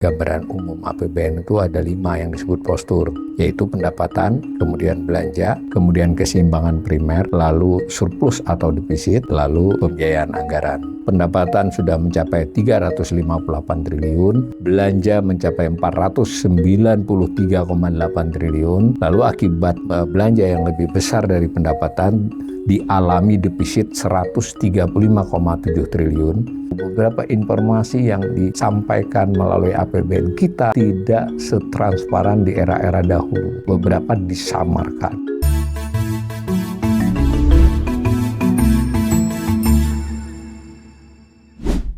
Gambaran umum APBN itu ada 5 yang disebut postur, yaitu pendapatan, kemudian belanja, kemudian keseimbangan primer, lalu surplus atau defisit, lalu pembiayaan anggaran. Pendapatan sudah mencapai 358 triliun, belanja mencapai 493,8 triliun, lalu akibat belanja yang lebih besar dari pendapatan dialami defisit 135,7 triliun. Beberapa informasi yang disampaikan melalui APBN kita tidak setransparan di era-era dahulu. Beberapa disamarkan.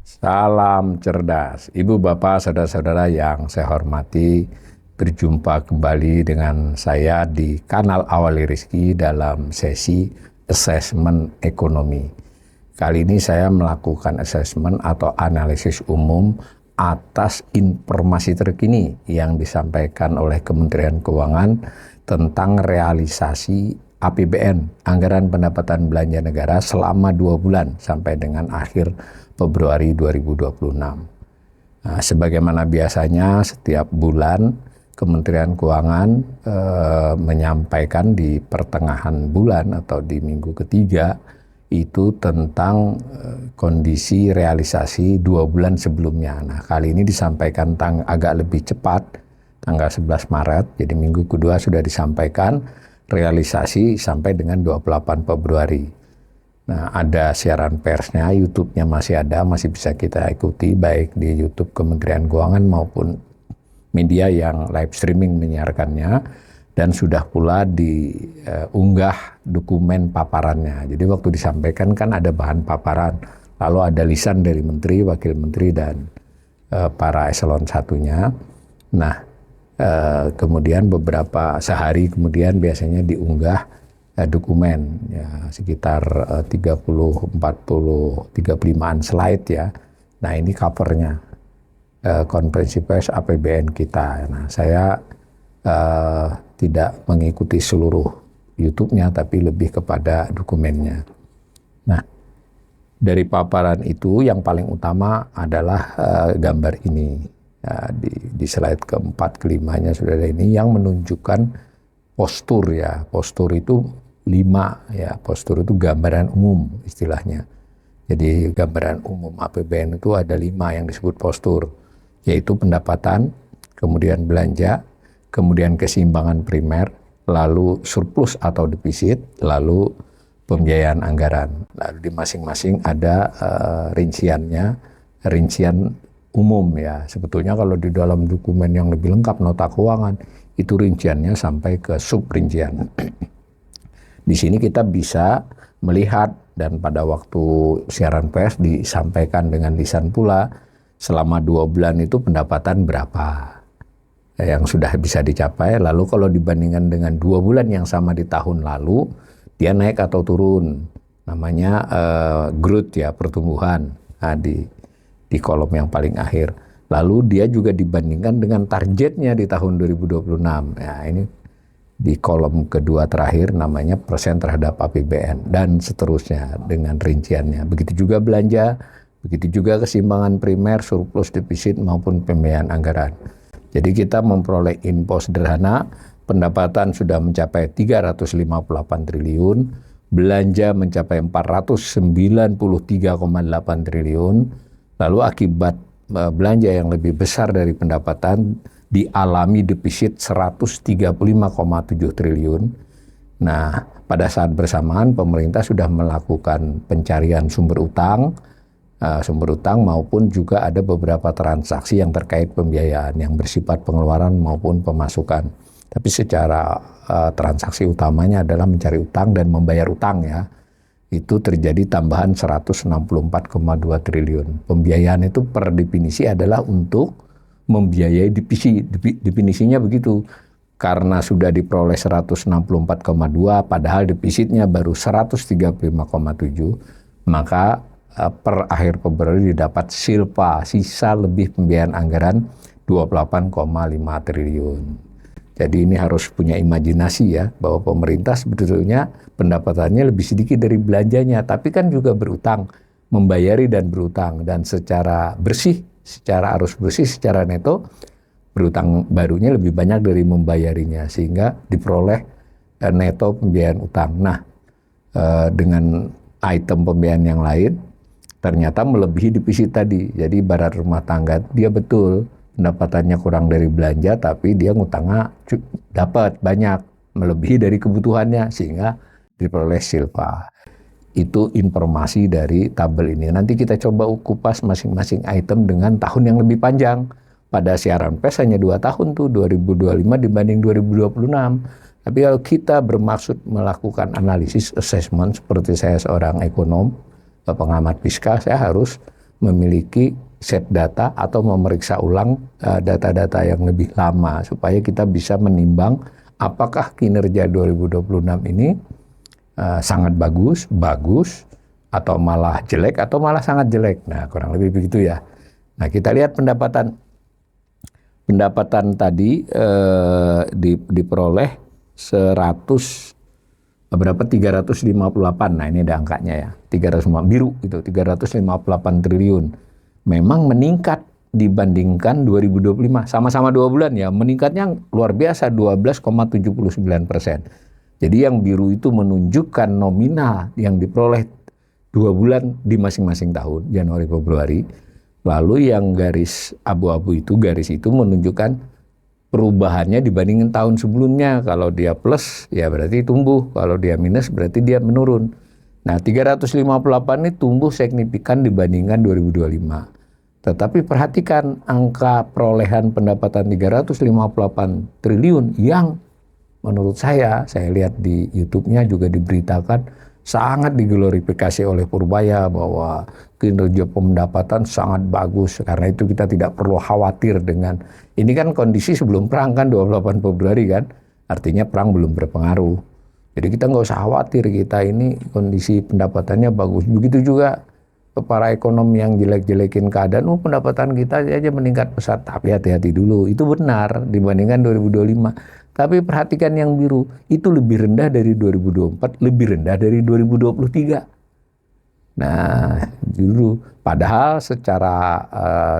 Salam cerdas, Ibu, Bapak, Saudara-saudara yang saya hormati. Berjumpa kembali dengan saya di kanal Awali Rizki dalam sesi Assessment Ekonomi. Kali ini saya melakukan assessment atau analisis umum atas informasi terkini yang disampaikan oleh Kementerian Keuangan tentang realisasi APBN, Anggaran Pendapatan Belanja Negara selama 2 bulan sampai dengan akhir Februari 2026. Nah, sebagaimana biasanya setiap bulan Kementerian Keuangan menyampaikan di pertengahan bulan atau di minggu ketiga itu tentang kondisi realisasi 2 bulan sebelumnya. Nah, kali ini disampaikan agak lebih cepat, tanggal 11 Maret, jadi minggu kedua sudah disampaikan realisasi sampai dengan 28 Februari. Nah, ada siaran persnya, YouTube-nya masih ada, masih bisa kita ikuti baik di YouTube Kementerian Keuangan maupun media yang live streaming menyiarkannya. Dan sudah pula diunggah dokumen paparannya. Jadi waktu disampaikan kan ada bahan paparan, lalu ada lisan dari menteri, wakil menteri, dan para eselon satunya. Nah, kemudian beberapa sehari kemudian biasanya diunggah dokumen, ya, sekitar 30, 40, 35an slide ya. Nah, ini covernya, konferensi pers APBN kita. Nah, saya tidak mengikuti seluruh YouTube-nya, tapi lebih kepada dokumennya. Nah, dari paparan itu yang paling utama adalah gambar ini. Ya, di slide keempat, kelimanya sudah ada ini yang menunjukkan postur ya. Postur itu 5 ya. Postur itu gambaran umum istilahnya. Jadi gambaran umum APBN itu ada 5 yang disebut postur, yaitu pendapatan, kemudian belanja, kemudian keseimbangan primer, lalu surplus atau defisit, lalu pembiayaan anggaran. Lalu di masing-masing ada rinciannya, rincian umum ya. Sebetulnya kalau di dalam dokumen yang lebih lengkap, nota keuangan, itu rinciannya sampai ke sub rincian. Di sini kita bisa melihat, dan pada waktu siaran pers disampaikan dengan lisan pula, selama 2 bulan itu pendapatan berapa yang sudah bisa dicapai, lalu kalau dibandingkan dengan 2 bulan yang sama di tahun lalu, dia naik atau turun, namanya growth ya, pertumbuhan. Nah, di kolom yang paling akhir. Lalu dia juga dibandingkan dengan targetnya di tahun 2026. Nah, ini di kolom kedua terakhir namanya persen terhadap APBN, dan seterusnya dengan rinciannya. Begitu juga belanja, begitu juga keseimbangan primer, surplus, defisit maupun pembiayaan anggaran. Jadi kita memperoleh info sederhana, pendapatan sudah mencapai 358 triliun, belanja mencapai 493,8 triliun, lalu akibat belanja yang lebih besar dari pendapatan dialami defisit 135,7 triliun. Nah, pada saat bersamaan pemerintah sudah melakukan pencarian sumber utang maupun juga ada beberapa transaksi yang terkait pembiayaan yang bersifat pengeluaran maupun pemasukan. Tapi secara transaksi utamanya adalah mencari utang dan membayar utang ya. Itu terjadi tambahan 164,2 triliun. Pembiayaan itu per definisi adalah untuk membiayai definisinya begitu. Karena sudah diperoleh 164,2 padahal defisitnya baru 135,7, maka per akhir Februari didapat sisa lebih pembiayaan anggaran 28,5 triliun. Jadi ini harus punya imajinasi ya, bahwa pemerintah sebetulnya pendapatannya lebih sedikit dari belanjanya, tapi kan juga berutang, membayari dan berutang, dan secara bersih secara arus bersih, secara neto, berutang barunya lebih banyak dari membayarinya, sehingga diperoleh neto pembiayaan utang. Nah, dengan item pembiayaan yang lain, ternyata melebihi defisit tadi. Jadi ibarat rumah tangga, dia betul pendapatannya kurang dari belanja, tapi dia ngutangnya dapat banyak, melebihi dari kebutuhannya, sehingga diperoleh silpa. Itu informasi dari tabel ini. Nanti kita coba kupas masing-masing item dengan tahun yang lebih panjang. Pada siaran pers hanya 2 tahun tuh, 2025 dibanding 2026. Tapi kalau kita bermaksud melakukan analisis assessment, seperti saya seorang ekonom, pengamat fiskal, saya harus memiliki set data atau memeriksa ulang data-data yang lebih lama, supaya kita bisa menimbang apakah kinerja 2026 ini sangat bagus, atau malah jelek, atau malah sangat jelek. Nah, kurang lebih begitu ya. Nah, kita lihat pendapatan tadi diperoleh 358. Nah, ini ada angkanya ya. 305 biru itu 358 triliun. Memang meningkat dibandingkan 2025. Sama-sama 2 bulan ya, meningkatnya luar biasa 12,79%. Jadi yang biru itu menunjukkan nominal yang diperoleh 2 bulan di masing-masing tahun, Januari, Februari. Lalu yang garis abu-abu itu, garis itu menunjukkan perubahannya dibandingin tahun sebelumnya. Kalau dia plus, ya berarti tumbuh. Kalau dia minus, berarti dia menurun. Nah, 358 ini tumbuh signifikan dibandingkan 2025. Tetapi perhatikan angka perolehan pendapatan 358 triliun yang menurut saya lihat di YouTube-nya juga diberitakan sangat diglorifikasi oleh Purbaya bahwa kinerja pendapatan sangat bagus. Karena itu kita tidak perlu khawatir dengan, ini kan kondisi sebelum perang kan 28 Februari kan, artinya perang belum berpengaruh. Jadi kita nggak usah khawatir, kita ini kondisi pendapatannya bagus. Begitu juga para ekonom yang jelek-jelekin keadaan, pendapatan kita aja meningkat pesat. Tapi hati-hati dulu, itu benar dibandingkan 2025. Tapi perhatikan yang biru, itu lebih rendah dari 2024, lebih rendah dari 2023. Nah, dulu padahal secara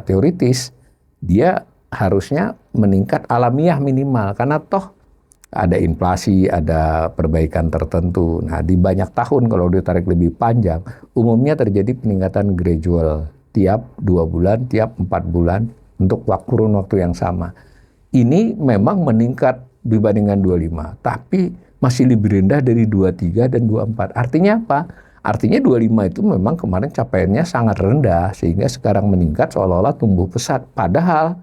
teoritis dia harusnya meningkat alamiah minimal, karena toh ada inflasi, ada perbaikan tertentu. Nah, di banyak tahun kalau ditarik lebih panjang, umumnya terjadi peningkatan gradual tiap 2 bulan, tiap 4 bulan untuk kurun waktu yang sama. Ini memang meningkat dibandingkan 25, tapi masih lebih rendah dari 23 dan 24. Artinya apa? Artinya 25 itu memang kemarin capaiannya sangat rendah, sehingga sekarang meningkat seolah-olah tumbuh pesat. Padahal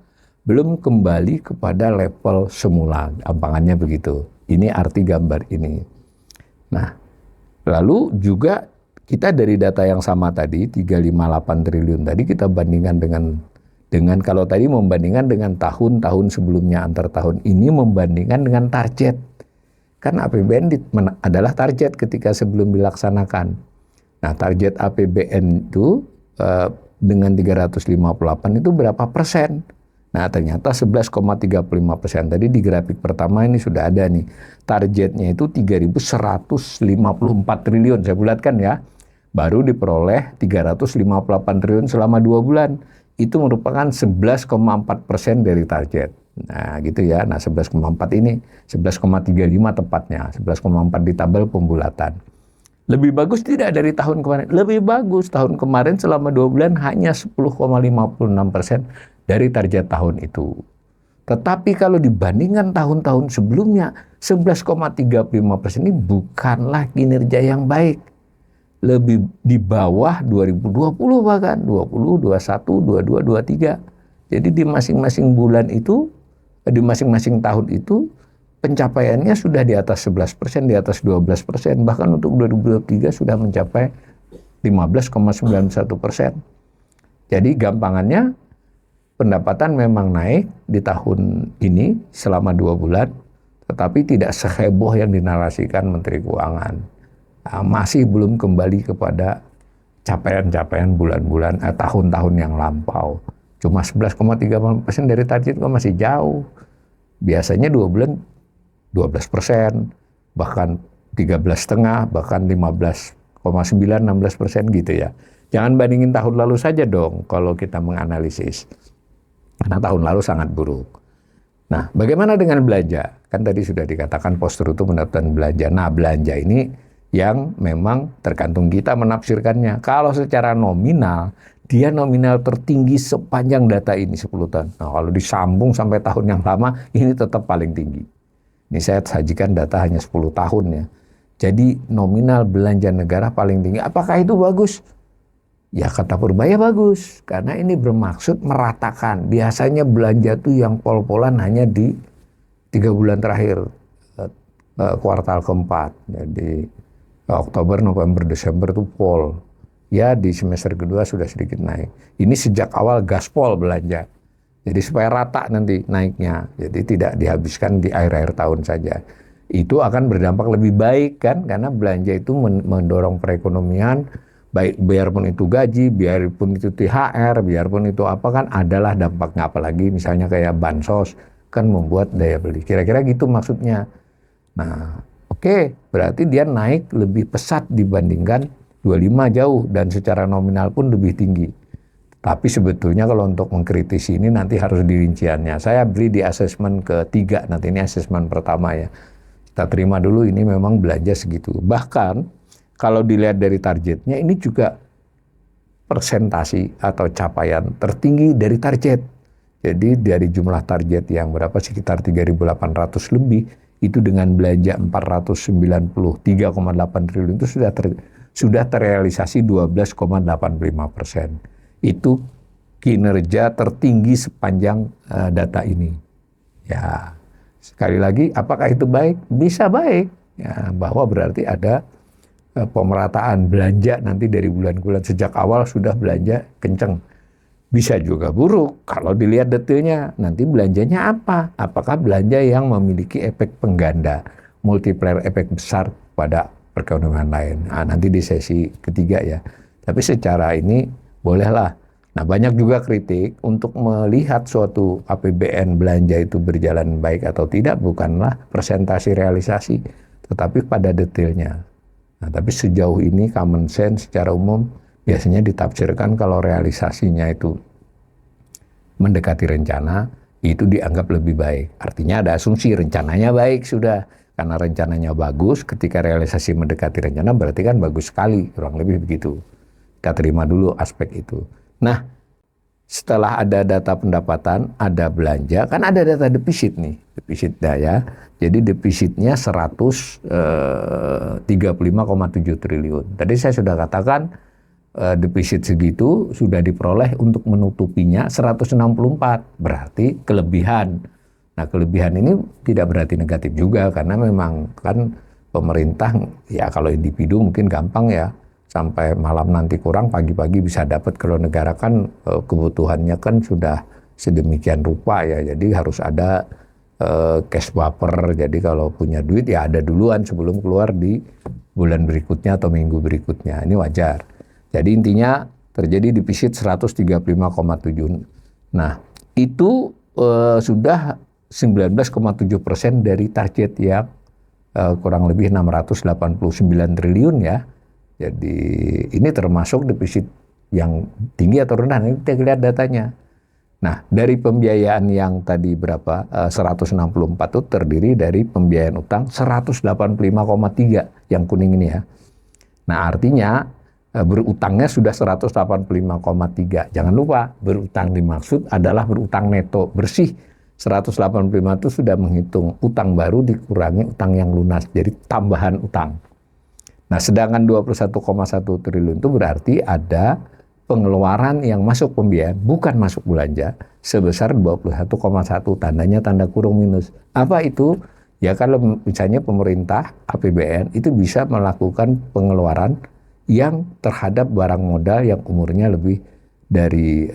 belum kembali kepada level semula, gampangannya begitu. Ini arti gambar ini. Nah, lalu juga kita dari data yang sama tadi, 358 triliun tadi, kita bandingkan dengan kalau tadi membandingkan dengan tahun-tahun sebelumnya, antar tahun ini membandingkan dengan target. Kan APBN adalah target ketika sebelum dilaksanakan. Nah, target APBN itu dengan 358 itu berapa persen? Nah, ternyata 11,35%. Tadi di grafik pertama ini sudah ada nih. Targetnya itu 3.154 triliun. Saya bulatkan ya. Baru diperoleh 358 triliun selama 2 bulan. Itu merupakan 11,4% dari target. Nah, gitu ya. Nah, 11,4 ini 11,35 tepatnya. 11,4 di tabel pembulatan. Lebih bagus tidak dari tahun kemarin? Lebih bagus. Tahun kemarin selama 2 bulan hanya 10,56% dari target tahun itu. Tetapi kalau dibandingkan tahun-tahun sebelumnya, 11,35% ini bukanlah kinerja yang baik. Lebih di bawah 2020 bahkan, 20, 21, 22, 23. Jadi di masing-masing bulan itu, di masing-masing tahun itu, pencapaiannya sudah di atas 11%, di atas 12%. Bahkan untuk 2023 sudah mencapai 15,91%. Jadi gampangannya, pendapatan memang naik di tahun ini selama 2 bulan, tetapi tidak seheboh yang dinarasikan Menteri Keuangan. Masih belum kembali kepada capaian-capaian bulan-bulan tahun-tahun yang lampau. Cuma 11,3% dari target kok masih jauh. Biasanya 2 bulan 12%, bahkan 13,5%, bahkan 15,9, 16% gitu ya. Jangan bandingin tahun lalu saja dong kalau kita menganalisis. Karena tahun lalu sangat buruk. Nah, bagaimana dengan belanja? Kan tadi sudah dikatakan postur itu menentukan belanja. Nah, belanja ini yang memang tergantung kita menafsirkannya. Kalau secara nominal, dia nominal tertinggi sepanjang data ini 10 tahun. Nah, kalau disambung sampai tahun yang lama, ini tetap paling tinggi. Ini saya sajikan data hanya 10 tahun ya. Jadi nominal belanja negara paling tinggi. Apakah itu bagus? Ya kata Purbaya bagus, karena ini bermaksud meratakan. Biasanya belanja tuh yang pol-polan hanya di 3 bulan terakhir, kuartal keempat. Jadi Oktober, November, Desember tuh pol. Ya di semester kedua sudah sedikit naik. Ini sejak awal gaspol belanja. Jadi supaya rata nanti naiknya. Jadi tidak dihabiskan di akhir-akhir tahun saja. Itu akan berdampak lebih baik kan, karena belanja itu mendorong perekonomian. Baik biarpun itu gaji, biarpun itu THR, biarpun itu apa kan adalah dampaknya, apalagi misalnya kayak bansos kan membuat daya beli. Kira-kira gitu maksudnya. Nah, oke, berarti dia naik lebih pesat dibandingkan 25 jauh dan secara nominal pun lebih tinggi. Tapi sebetulnya kalau untuk mengkritisi ini nanti harus dirinciannya. Saya beri di asesmen ketiga, nanti ini asesmen pertama ya. Kita terima dulu ini memang belanja segitu. Bahkan kalau dilihat dari targetnya, ini juga persentasi atau capaian tertinggi dari target. Jadi dari jumlah target yang berapa sekitar 3.800 lebih, itu dengan belanja 493,8 triliun itu sudah terrealisasi 12,85%. Itu kinerja tertinggi sepanjang data ini. Ya, sekali lagi, apakah itu baik? Bisa baik. Ya, bahwa berarti ada pemerataan belanja nanti dari bulan ke bulan, sejak awal sudah belanja kenceng. Bisa juga buruk kalau dilihat detailnya, nanti belanjanya apa? Apakah belanja yang memiliki efek pengganda, multiplier efek besar pada perekonomian lain? Nah, nanti di sesi ketiga ya. Tapi secara ini bolehlah. Nah, banyak juga kritik untuk melihat suatu APBN belanja itu berjalan baik atau tidak bukanlah presentasi realisasi, tetapi pada detailnya. Nah, tapi sejauh ini common sense secara umum biasanya ditafsirkan kalau realisasinya itu mendekati rencana, itu dianggap lebih baik. Artinya ada asumsi rencananya baik sudah. Karena rencananya bagus, ketika realisasi mendekati rencana berarti kan bagus sekali, kurang lebih begitu. Kita terima dulu aspek itu. Nah, setelah ada data pendapatan, ada belanja, kan ada data defisit nih, defisit daya. Jadi defisitnya 135,7 triliun. Tadi saya sudah katakan defisit segitu sudah diperoleh untuk menutupinya 164, berarti kelebihan. Nah, kelebihan ini tidak berarti negatif juga, karena memang kan pemerintah, ya kalau individu mungkin gampang ya, sampai malam nanti kurang, pagi-pagi bisa dapat. Kalau negara kan kebutuhannya kan sudah sedemikian rupa ya, jadi harus ada cash buffer. Jadi kalau punya duit ya ada duluan sebelum keluar di bulan berikutnya atau minggu berikutnya. Ini wajar. Jadi intinya terjadi defisit 135,7. Nah, itu sudah 19,7% dari target yang kurang lebih 689 triliun ya. Jadi ini termasuk defisit yang tinggi atau rendah. Nanti kita lihat datanya. Nah, dari pembiayaan yang tadi berapa, 164 itu terdiri dari pembiayaan utang 185,3 yang kuning ini ya. Nah, artinya berutangnya sudah 185,3. Jangan lupa, berutang dimaksud adalah berutang neto bersih. 185 itu sudah menghitung utang baru dikurangi utang yang lunas, jadi tambahan utang. Nah, sedangkan 21,1 triliun itu berarti ada pengeluaran yang masuk pembiayaan, bukan masuk belanja, sebesar 21,1, tandanya tanda kurung minus. Apa itu? Ya kalau misalnya pemerintah, APBN, itu bisa melakukan pengeluaran yang terhadap barang modal yang umurnya lebih dari,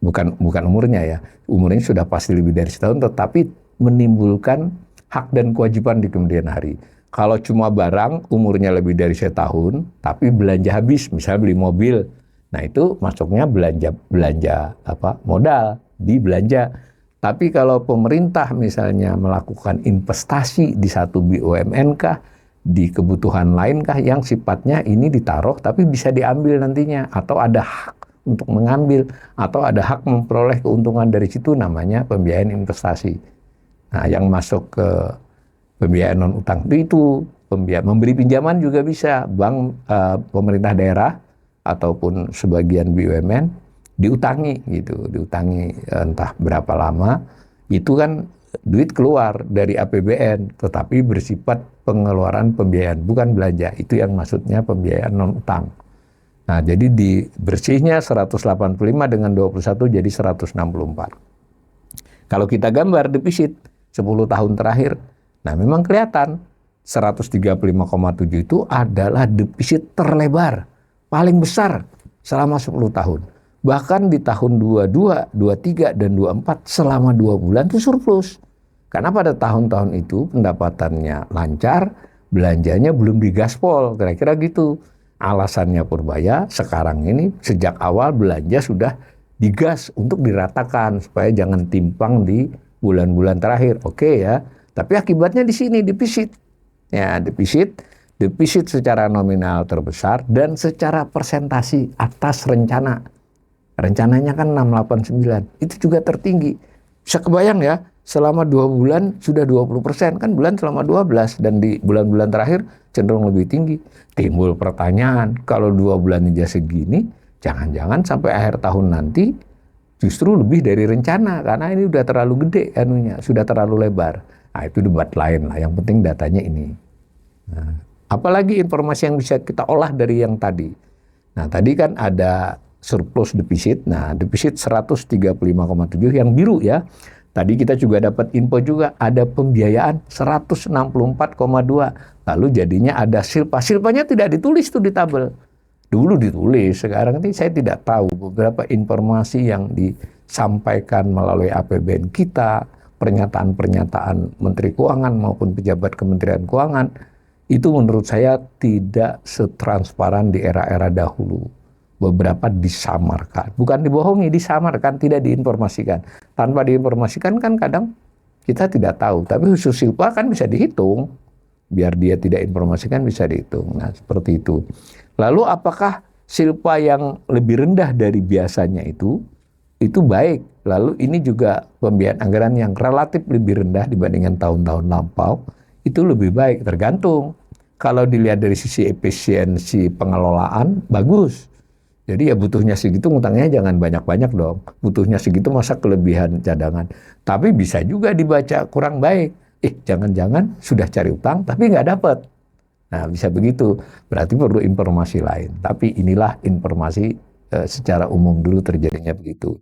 bukan umurnya ya, umurnya sudah pasti lebih dari setahun, tetapi menimbulkan hak dan kewajiban di kemudian hari. Kalau cuma barang umurnya lebih dari setahun, tapi belanja habis, misalnya beli mobil, nah itu masuknya belanja modal di belanja. Tapi kalau pemerintah misalnya melakukan investasi di satu BUMN kah, di kebutuhan lain kah yang sifatnya ini ditaruh tapi bisa diambil nantinya, atau ada hak untuk mengambil, atau ada hak memperoleh keuntungan dari situ, namanya pembiayaan investasi. Nah, yang masuk ke pembiayaan non utang itu memberi pinjaman juga bisa, bank, pemerintah daerah ataupun sebagian BUMN diutangi gitu, diutangi entah berapa lama, itu kan duit keluar dari APBN, tetapi bersifat pengeluaran pembiayaan, bukan belanja. Itu yang maksudnya pembiayaan non-utang. Nah, jadi di bersihnya 185 dengan 21 jadi 164. Kalau kita gambar defisit 10 tahun terakhir, nah memang kelihatan 135,7 itu adalah defisit terlebar, paling besar selama 10 tahun. Bahkan di tahun 22, 23, dan 24 selama 2 bulan itu surplus. Karena pada tahun-tahun itu pendapatannya lancar, belanjanya belum digaspol, kira-kira gitu. Alasannya Purbaya sekarang ini sejak awal belanja sudah digas untuk diratakan supaya jangan timpang di bulan-bulan terakhir. Oke ya, tapi akibatnya di sini defisit. Ya, defisit secara nominal terbesar dan secara persentasi atas rencana. Rencananya kan 689, itu juga tertinggi. Bisa kebayang ya, selama 2 bulan sudah 20%, kan bulan selama 12, dan di bulan-bulan terakhir cenderung lebih tinggi. Timbul pertanyaan, kalau 2 bulan aja segini, jangan-jangan sampai akhir tahun nanti justru lebih dari rencana, karena ini udah terlalu gede anunya, sudah terlalu lebar. Nah, itu debat lain lah, yang penting datanya ini. Nah, apalagi informasi yang bisa kita olah dari yang tadi. Nah, tadi kan ada surplus defisit. Nah, defisit 135,7 yang biru ya. Tadi kita juga dapat info juga ada pembiayaan 164,2. Lalu jadinya ada silpa. Silpanya tidak ditulis tuh di tabel. Dulu ditulis, sekarang ini saya tidak tahu. Beberapa informasi yang disampaikan melalui APBN kita, pernyataan-pernyataan Menteri Keuangan maupun pejabat Kementerian Keuangan, itu menurut saya tidak setransparan di era-era dahulu. Beberapa disamarkan, bukan dibohongi, disamarkan, tidak diinformasikan. Tanpa diinformasikan kan kadang kita tidak tahu, tapi khusus silpa kan bisa dihitung, biar dia tidak informasikan bisa dihitung. Nah, seperti itu. Lalu apakah silpa yang lebih rendah dari biasanya itu baik? Lalu ini juga pembiayaan anggaran yang relatif lebih rendah dibandingkan tahun-tahun lampau, itu lebih baik, tergantung. Kalau dilihat dari sisi efisiensi pengelolaan, bagus. Jadi ya butuhnya segitu, ngutangnya jangan banyak-banyak dong. Butuhnya segitu masa kelebihan cadangan. Tapi bisa juga dibaca kurang baik. Jangan-jangan sudah cari utang tapi nggak dapat. Nah, bisa begitu. Berarti perlu informasi lain. Tapi inilah informasi secara umum dulu terjadinya begitu.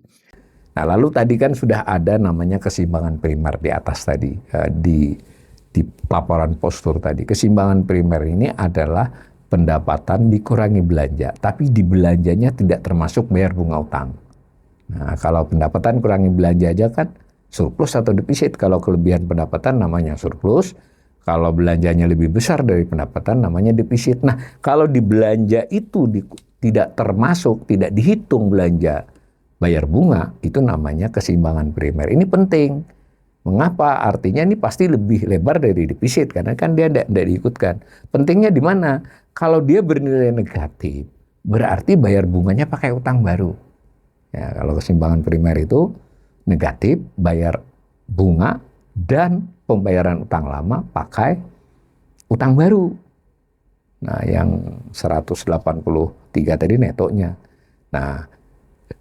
Nah, lalu tadi kan sudah ada namanya keseimbangan primer di atas tadi. Di laporan postur tadi. Keseimbangan primer ini adalah pendapatan dikurangi belanja, tapi di belanjanya tidak termasuk bayar bunga utang. Nah, kalau pendapatan kurangi belanja aja kan surplus atau defisit. Kalau kelebihan pendapatan namanya surplus, kalau belanjanya lebih besar dari pendapatan namanya defisit. Nah, kalau di belanja itu tidak termasuk, tidak dihitung belanja bayar bunga, itu namanya keseimbangan primer. Ini penting. Mengapa? Artinya ini pasti lebih lebar dari defisit, karena kan dia tidak diikutkan. Pentingnya di mana? Kalau dia bernilai negatif, berarti bayar bunganya pakai utang baru. Ya, kalau keseimbangan primer itu negatif, bayar bunga dan pembayaran utang lama pakai utang baru. Nah, yang 183 tadi netonya. Nah,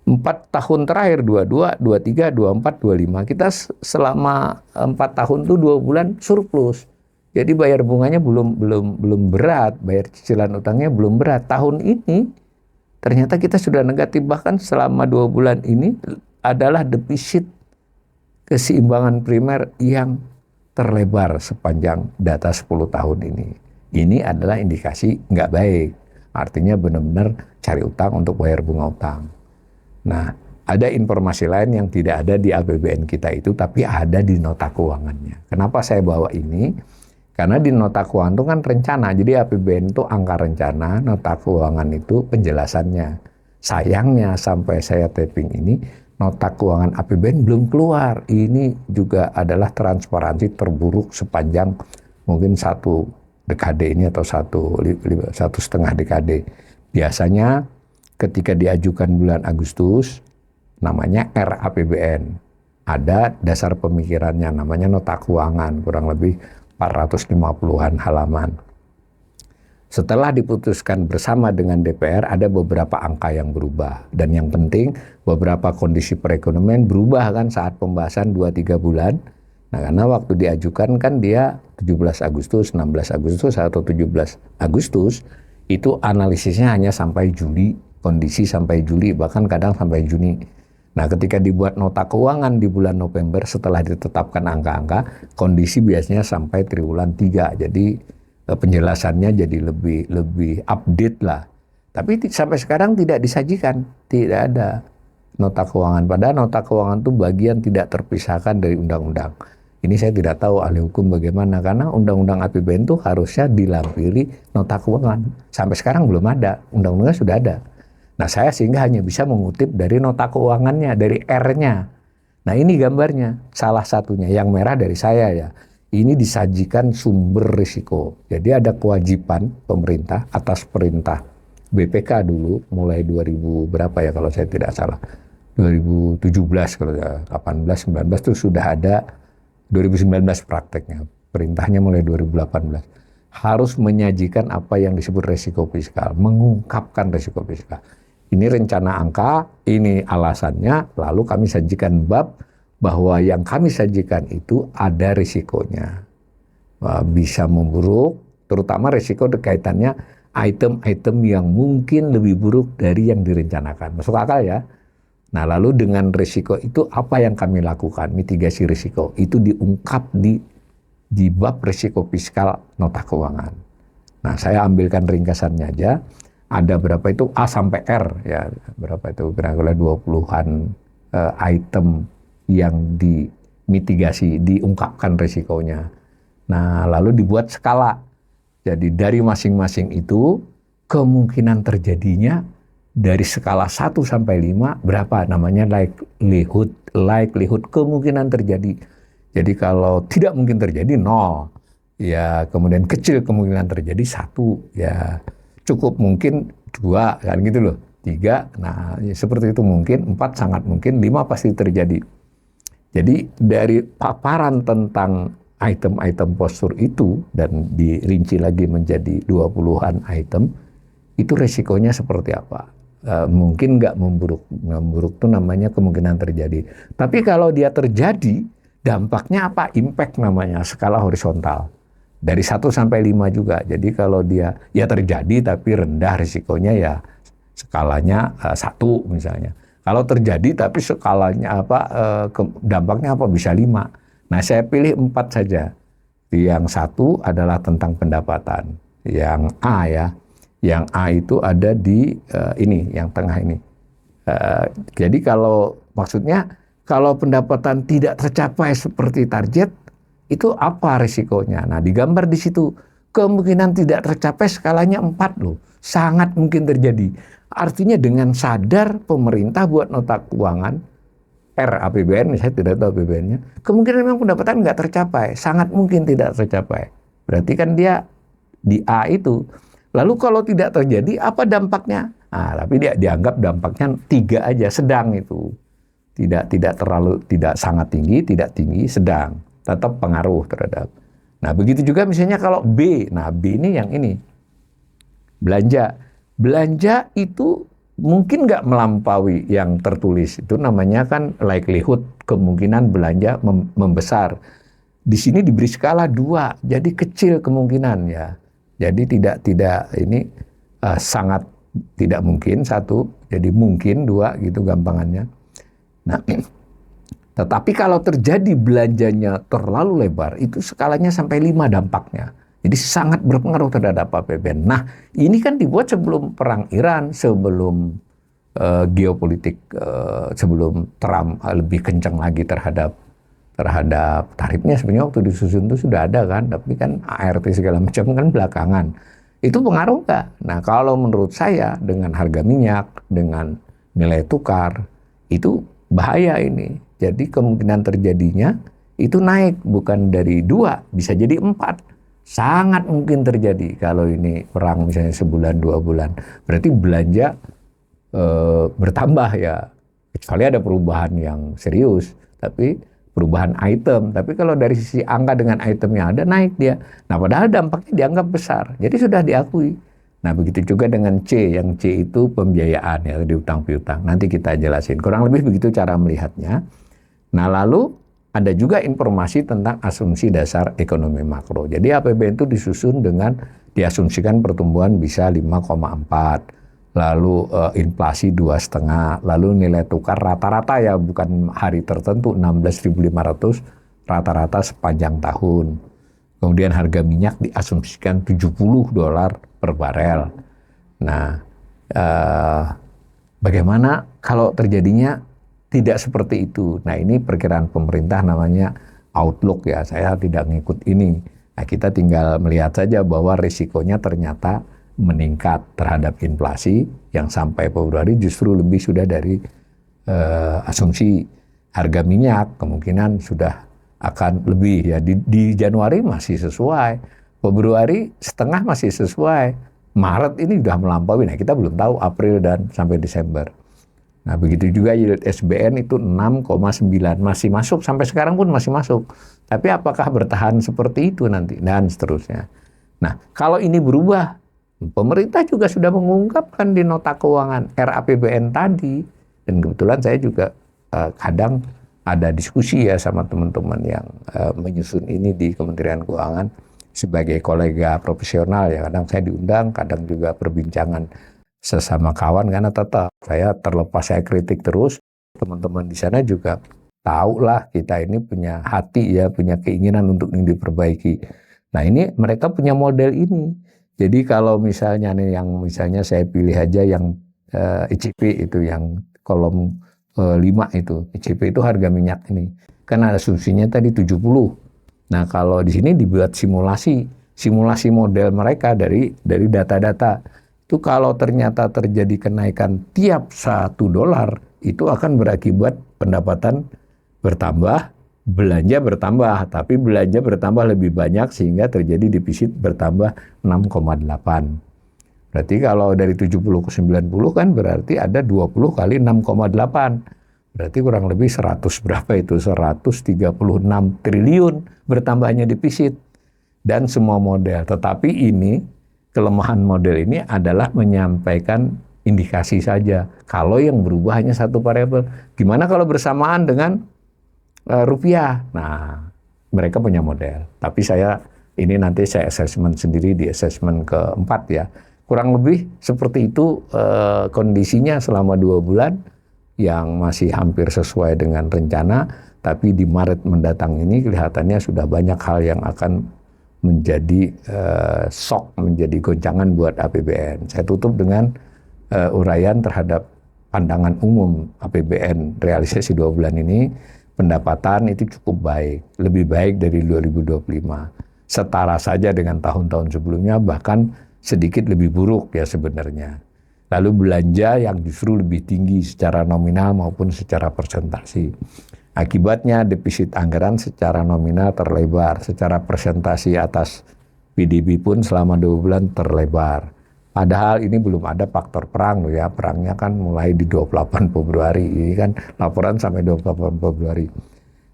4 tahun terakhir 22, 23, 24, 25 kita selama 4 tahun itu 2 bulan surplus. Jadi bayar bunganya belum berat, bayar cicilan utangnya belum berat. Tahun ini ternyata kita sudah negatif, bahkan selama 2 bulan ini adalah defisit keseimbangan primer yang terlebar sepanjang data 10 tahun ini. Ini adalah indikasi nggak baik. Artinya benar-benar cari utang untuk bayar bunga utang. Nah, ada informasi lain yang tidak ada di APBN kita itu, tapi ada di nota keuangannya. Kenapa saya bawa ini? Karena di nota keuangan itu kan rencana. Jadi APBN itu angka rencana, nota keuangan itu penjelasannya. Sayangnya sampai saya taping ini, nota keuangan APBN belum keluar. Ini juga adalah transparansi terburuk sepanjang mungkin 1 dekade ini atau satu setengah dekade. Biasanya ketika diajukan bulan Agustus, namanya RAPBN. Ada dasar pemikirannya, namanya nota keuangan, kurang lebih 450-an halaman. Setelah diputuskan bersama dengan DPR, ada beberapa angka yang berubah. Dan yang penting, beberapa kondisi perekonomian berubah kan saat pembahasan 2-3 bulan. Nah, karena waktu diajukan kan dia 17 Agustus, 16 Agustus, atau 17 Agustus, itu analisisnya hanya sampai Juli, kondisi sampai Juli, bahkan kadang sampai Juni. Nah, ketika dibuat nota keuangan di bulan November, setelah ditetapkan angka-angka, kondisi biasanya sampai triwulan 3. Jadi penjelasannya jadi lebih update lah. Tapi sampai sekarang tidak disajikan, tidak ada nota keuangan. Padahal nota keuangan itu bagian tidak terpisahkan dari undang-undang. Ini saya tidak tahu ahli hukum bagaimana, karena undang-undang APBN itu harusnya dilampiri nota keuangan. Sampai sekarang belum ada, undang-undangnya sudah ada. Nah, saya sehingga hanya bisa mengutip dari nota keuangannya, dari R-nya. Nah, ini gambarnya, salah satunya, yang merah dari saya ya. Ini disajikan sumber risiko. Jadi ada kewajiban pemerintah atas perintah BPK dulu, mulai 2000 berapa ya kalau saya tidak salah, 2017 kalau 18, 19 itu sudah ada, 2019 prakteknya, perintahnya mulai 2018. Harus menyajikan apa yang disebut risiko fiskal, mengungkapkan risiko fiskal. Ini rencana angka, ini alasannya, lalu kami sajikan bab bahwa yang kami sajikan itu ada risikonya. Bisa memburuk, terutama risiko kaitannya item-item yang mungkin lebih buruk dari yang direncanakan. Masuk akal ya? Nah, lalu dengan risiko itu apa yang kami lakukan? Mitigasi risiko. Itu diungkap di bab risiko fiskal nota keuangan. Nah, saya ambilkan ringkasannya aja. Ada berapa itu A sampai R ya, berapa itu kira-kira 20-an item yang dimitigasi, diungkapkan risikonya. Nah, lalu dibuat skala. Jadi dari masing-masing itu kemungkinan terjadinya dari skala 1 sampai 5 berapa? Namanya likelihood kemungkinan terjadi. Jadi kalau tidak mungkin terjadi 0. Ya, kemudian kecil kemungkinan terjadi 1. Ya, cukup mungkin 2 kan gitu loh. 3, nah ya seperti itu mungkin, 4 sangat mungkin, 5 pasti terjadi. Jadi dari paparan tentang item-item postur itu dan dirinci lagi menjadi 20-an item, itu resikonya seperti apa? Mungkin nggak memburuk. Memburuk itu namanya kemungkinan terjadi. Tapi kalau dia terjadi, dampaknya apa? Impact namanya, skala horizontal. Dari 1 sampai 5 juga. Jadi kalau dia ya terjadi tapi rendah risikonya ya skalanya 1 misalnya. Kalau terjadi tapi skalanya apa, dampaknya apa, bisa 5. Nah, saya pilih 4 saja. Yang 1 adalah tentang pendapatan. Yang A ya. Yang A itu ada di ini, yang tengah ini. Jadi kalau maksudnya kalau pendapatan tidak tercapai seperti target, itu apa risikonya? Nah, digambar di situ. Kemungkinan tidak tercapai skalanya 4 loh. Sangat mungkin terjadi. Artinya dengan sadar pemerintah buat nota keuangan, RAPBN, saya tidak tahu APBN-nya, kemungkinan memang pendapatan nggak tercapai, sangat mungkin tidak tercapai. Berarti kan dia di A itu. Lalu kalau tidak terjadi, apa dampaknya? Nah, tapi dia dianggap dampaknya 3 aja, sedang itu. Tidak terlalu, tidak sangat tinggi, tidak tinggi, sedang. Tetap pengaruh terhadap. Nah, begitu juga misalnya kalau B. Nah, B ini yang ini. Belanja itu mungkin nggak melampaui yang tertulis. Itu namanya kan likelihood, kemungkinan belanja membesar. Di sini diberi skala 2, jadi kecil kemungkinan ya. Jadi tidak ini sangat tidak mungkin 1, jadi mungkin 2 gitu gampangannya. Nah, tetapi kalau terjadi belanjanya terlalu lebar, itu skalanya sampai 5 dampaknya. Jadi sangat berpengaruh terhadap APBN. Nah, ini kan dibuat sebelum perang Iran, sebelum geopolitik, sebelum Trump lebih kencang lagi terhadap tarifnya. Sebenarnya waktu disusun itu sudah ada kan, tapi kan ART segala macam kan belakangan. Itu pengaruh nggak? Nah, kalau menurut saya dengan harga minyak, dengan nilai tukar, itu bahaya ini. Jadi kemungkinan terjadinya itu naik, bukan dari 2, bisa jadi 4. Sangat mungkin terjadi kalau ini perang misalnya sebulan 2 bulan. Berarti belanja bertambah ya. Kecuali ada perubahan yang serius, tapi perubahan item. Tapi kalau dari sisi angka dengan item yang ada naik dia. Nah padahal dampaknya dianggap besar. Jadi sudah diakui. Nah begitu juga dengan C. Yang C itu pembiayaan ya di utang piutang. Nanti kita jelasin. Kurang lebih begitu cara melihatnya. Nah lalu ada juga informasi tentang asumsi dasar ekonomi makro. Jadi APBN itu disusun dengan diasumsikan pertumbuhan bisa 5,4, lalu inflasi 2,5, lalu nilai tukar rata-rata ya bukan hari tertentu 16.500 rata-rata sepanjang tahun. Kemudian harga minyak diasumsikan $70 per barel. Nah, bagaimana kalau terjadinya tidak seperti itu? Nah ini perkiraan pemerintah namanya outlook ya, saya tidak ngikut ini. Nah kita tinggal melihat saja bahwa risikonya ternyata meningkat terhadap inflasi yang sampai Februari justru lebih sudah dari asumsi. Harga minyak kemungkinan sudah akan lebih ya, di Januari masih sesuai, Februari setengah masih sesuai, Maret ini sudah melampaui. Nah kita belum tahu April dan sampai Desember. Nah begitu juga yield SBN itu 6,9 masih masuk, sampai sekarang pun masih masuk. Tapi apakah bertahan seperti itu nanti dan seterusnya. Nah kalau ini berubah, pemerintah juga sudah mengungkapkan di nota keuangan RAPBN tadi. Dan kebetulan saya juga kadang ada diskusi ya sama teman-teman yang menyusun ini di Kementerian Keuangan sebagai kolega profesional ya. Kadang saya diundang, kadang juga perbincangan sesama kawan, karena tetap saya terlepas saya kritik terus, teman-teman di sana juga tahu lah kita ini punya hati ya, punya keinginan untuk ini diperbaiki. Nah ini mereka punya model ini. Jadi kalau misalnya nih yang misalnya saya pilih aja yang ICP itu yang kolom 5 itu, ICP itu harga minyak ini. Kan asumsinya tadi 70. Nah kalau di sini dibuat simulasi model mereka dari data-data. Itu kalau ternyata terjadi kenaikan tiap $1, itu akan berakibat pendapatan bertambah, belanja bertambah, tapi belanja bertambah lebih banyak sehingga terjadi defisit bertambah 6,8. Berarti kalau dari 70 ke 90 kan berarti ada 20 kali 6,8. Berarti kurang lebih 100 berapa itu? 136 triliun bertambahnya defisit. Dan semua model. Tetapi ini kelemahan model ini adalah menyampaikan indikasi saja. Kalau yang berubah hanya satu variabel. Gimana kalau bersamaan dengan rupiah? Nah, mereka punya model. Tapi ini nanti saya assessment sendiri di assessment keempat ya. Kurang lebih seperti itu kondisinya selama 2 bulan yang masih hampir sesuai dengan rencana. Tapi di Maret mendatang ini kelihatannya sudah banyak hal yang akan menjadi shock, menjadi goncangan buat APBN. Saya tutup dengan uraian terhadap pandangan umum APBN realisasi 2 bulan ini. Pendapatan itu cukup baik, lebih baik dari 2025. Setara saja dengan tahun-tahun sebelumnya, bahkan sedikit lebih buruk ya sebenarnya. Lalu belanja yang justru lebih tinggi secara nominal maupun secara persentasi. Akibatnya defisit anggaran secara nominal terlebar, secara persentasi atas PDB pun selama 2 bulan terlebar. Padahal ini belum ada faktor perang loh ya, perangnya kan mulai di 28 Februari, ini kan laporan sampai 28 Februari.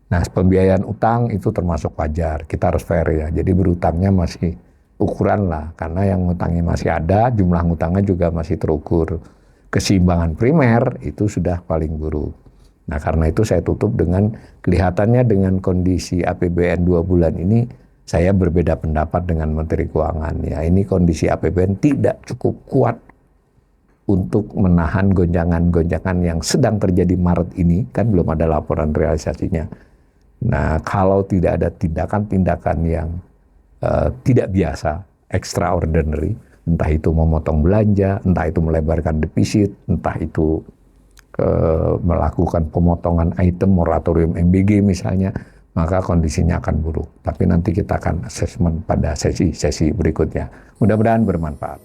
Nah pembiayaan utang itu termasuk wajar, kita harus fair ya, jadi berutangnya masih ukuran lah, karena yang utangnya masih ada, jumlah utangnya juga masih terukur. Keseimbangan primer itu sudah paling buruk. Nah karena itu saya tutup dengan kelihatannya dengan kondisi APBN 2 bulan ini saya berbeda pendapat dengan Menteri Keuangan. Ya ini kondisi APBN tidak cukup kuat untuk menahan gonjangan-gonjangan yang sedang terjadi Maret ini, kan belum ada laporan realisasinya. Nah kalau tidak ada tindakan-tindakan yang tidak biasa, extraordinary, entah itu memotong belanja, entah itu melebarkan defisit, entah itu melakukan pemotongan item moratorium MBG misalnya, maka kondisinya akan buruk. Tapi nanti kita akan assessment pada sesi berikutnya. Mudah-mudahan bermanfaat.